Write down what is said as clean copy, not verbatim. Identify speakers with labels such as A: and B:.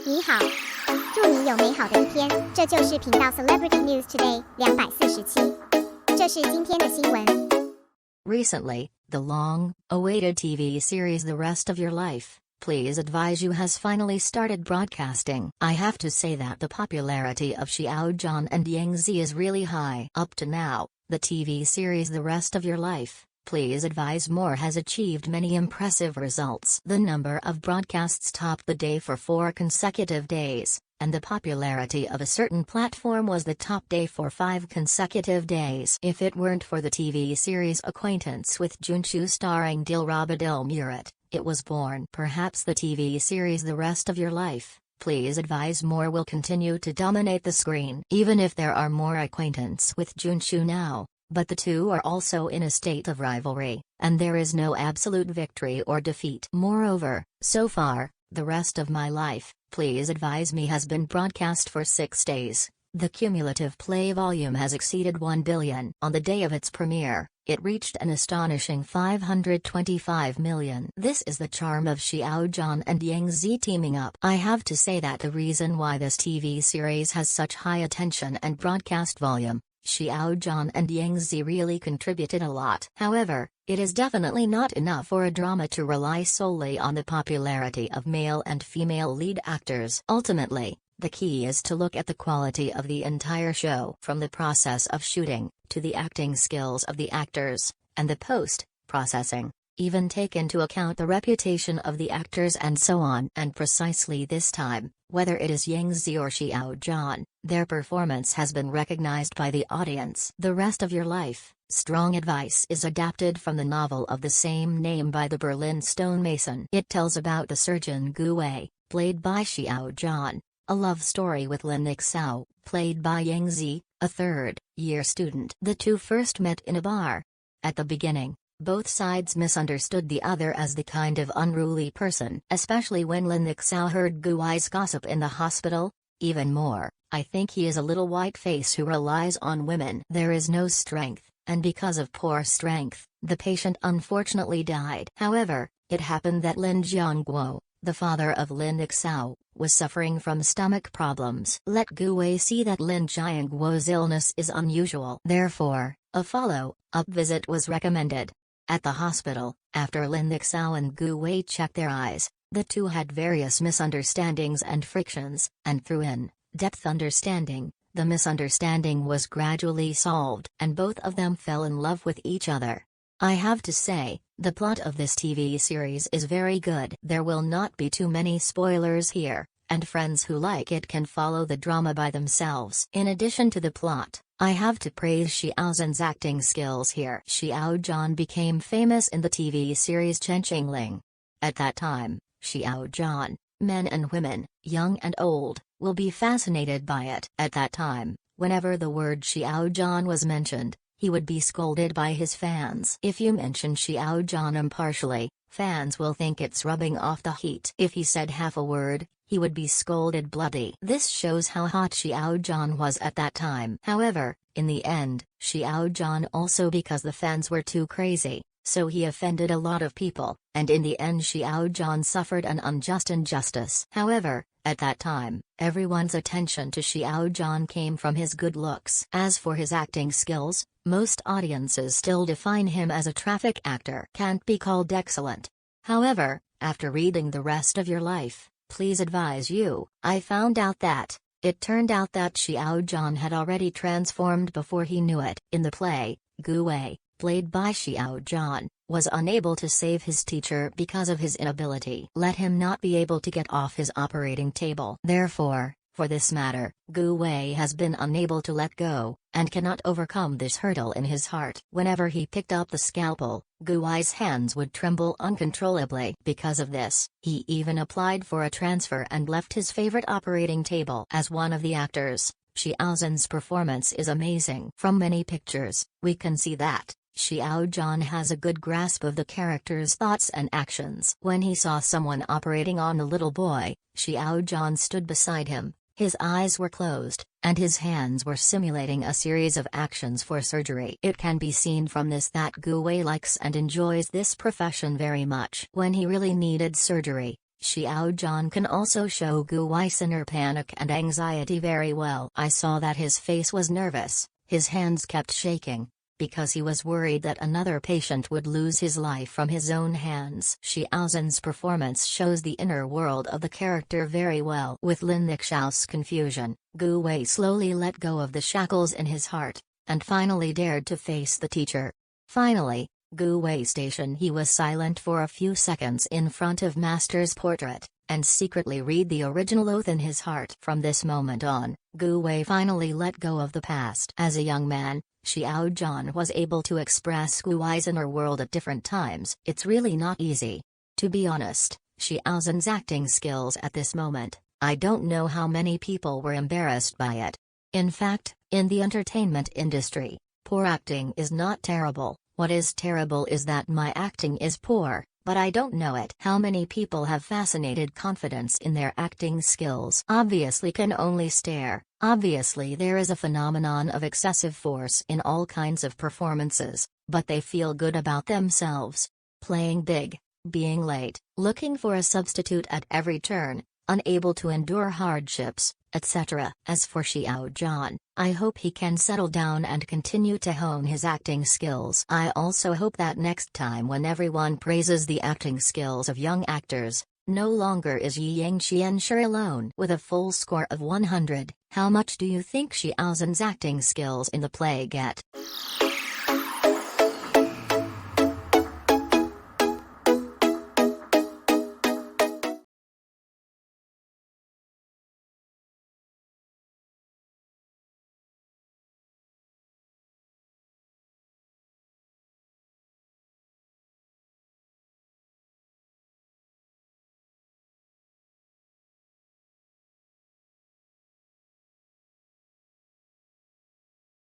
A: 你好，祝你有美好的一天。这就是频道 Celebrity News Today 247，这是今天的新闻。
B: Recently, the long-awaited TV series The Rest of Your Life, Please Advise You has finally started broadcasting. I have to say that the popularity of Xiao Zhan and Yang Zi is really high. Up to now, the TV series The Rest of Your Life, Please Advise More has achieved many impressive results. The number of broadcasts topped the day for 4 consecutive days, and the popularity of a certain platform was the top day for 5 consecutive days. If it weren't for the TV series Acquaintance with Junshu starring Dilraba Dilmurat, it was born. Perhaps the TV series The Rest of Your Life, Please Advise More will continue to dominate the screen. Even if there are more Acquaintance with Junshu now, but the two are also in a state of rivalry, and there is no absolute victory or defeat. Moreover, so far, The Rest of My Life, Please Advise Me has been broadcast for 6 days. The cumulative play volume has exceeded 1 billion. On the day of its premiere, it reached an astonishing 525 million. This is the charm of Xiao Zhan and Yang Zi teaming up. I have to say that the reason why this TV series has such high attention and broadcast volume, Xiao Zhan and Yang Zi really contributed a lot. However, it is definitely not enough for a drama to rely solely on the popularity of male and female lead actors. Ultimately, the key is to look at the quality of the entire show. From the process of shooting, to the acting skills of the actors, and the post-processing, even take into account the reputation of the actors and so on. And precisely this time, whether it is Yang Zi or Xiao Zhan, their performance has been recognized by the audience. The Rest of Your Life, Strong Advice is adapted from the novel of the same name by the Berlin stonemason. It tells about the surgeon Gu Wei, played by Xiao Zhan, a love story with Lin Xiao, played by Yang Zi, a third-year student. The two first met in a bar. At the beginning, both sides misunderstood the other as the kind of unruly person, especially when Lin Xiao heard Gu Wei's gossip in the hospital. Even more, I think he is a little white face who relies on women. There is no strength, and because of poor strength, the patient unfortunately died. However, it happened that Lin Jiangguo, the father of Lin Xiao, was suffering from stomach problems. Let Gu Wei see that Lin Jiangguo's illness is unusual. Therefore, a follow-up visit was recommended. At the hospital, after Lin Xiao and Gu Wei checked their eyes, the two had various misunderstandings and frictions, and through in-depth understanding, the misunderstanding was gradually solved, and both of them fell in love with each other. I have to say, the plot of this TV series is very good. There will not be too many spoilers here, and friends who like it can follow the drama by themselves. In addition to the plot, I have to praise Xiao Zhan's acting skills here. Xiao Zhan became famous in the TV series Chen Qingling. At that time, Xiao Zhan, men and women, young and old, will be fascinated by it. At that time, whenever the word Xiao Zhan was mentioned, he would be scolded by his fans. If you mention Xiao Zhan impartially, fans will think it's rubbing off the heat. If he said half a word, he would be scolded bloody. This shows how hot Xiao Zhan was at that time. However, in the end, Xiao Zhan also because the fans were too crazy, so he offended a lot of people, and in the end Xiao Zhan suffered an unjust injustice. However, at that time, everyone's attention to Xiao Zhan came from his good looks. As for his acting skills, most audiences still define him as a traffic actor. Can't be called excellent. However, after reading The Rest of Your Life, Please Advise You, I found out that it turned out that Xiao Zhan had already transformed before he knew it. In the play, Gu Wei, played by Xiao Zhan, was unable to save his teacher because of his inability. Let him not be able to get off his operating table. Therefore, for this matter, Gu Wei has been unable to let go, and cannot overcome this hurdle in his heart. Whenever he picked up the scalpel, Gu Wei's hands would tremble uncontrollably. Because of this, he even applied for a transfer and left his favorite operating table. As one of the actors, Xiao Zhan's performance is amazing. From many pictures, we can see that Xiao Zhan has a good grasp of the character's thoughts and actions. When he saw someone operating on a little boy, Xiao Zhan stood beside him. His eyes were closed, and his hands were simulating a series of actions for surgery. It can be seen from this that Gu Wei likes and enjoys this profession very much. When he really needed surgery, Xiao Zhan can also show Gu Wei's inner panic and anxiety very well. I saw that his face was nervous, his hands kept shaking, because he was worried that another patient would lose his life from his own hands. Xiao Zhan's performance shows the inner world of the character very well. With Lin Xiao's confusion, Gu Wei slowly let go of the shackles in his heart, and finally dared to face the teacher. Finally, Gu Wei station he was silent for a few seconds in front of Master's portrait, and secretly read the original oath in his heart. From this moment on, Gu Wei finally let go of the past. As a young man, Xiao Zhan was able to express Gu Wei's inner world at different times. It's really not easy. To be honest, Xiao Zhan's acting skills at this moment, I don't know how many people were embarrassed by it. In fact, in the entertainment industry, poor acting is not terrible. What is terrible is that my acting is poor, but I don't know it. How many people have fascinated confidence in their acting skills? Obviously can only stare. Obviously there is a phenomenon of excessive force in all kinds of performances, but they feel good about themselves. Playing big, being late, looking for a substitute at every turn, unable to endure hardships, etc. As for Xiao Zhan, I hope he can settle down and continue to hone his acting skills. I also hope that next time when everyone praises the acting skills of young actors, no longer is Yi Yang Xianshi alone. With a full score of 100, how much do you think Xiao Zhan's acting skills in the play get?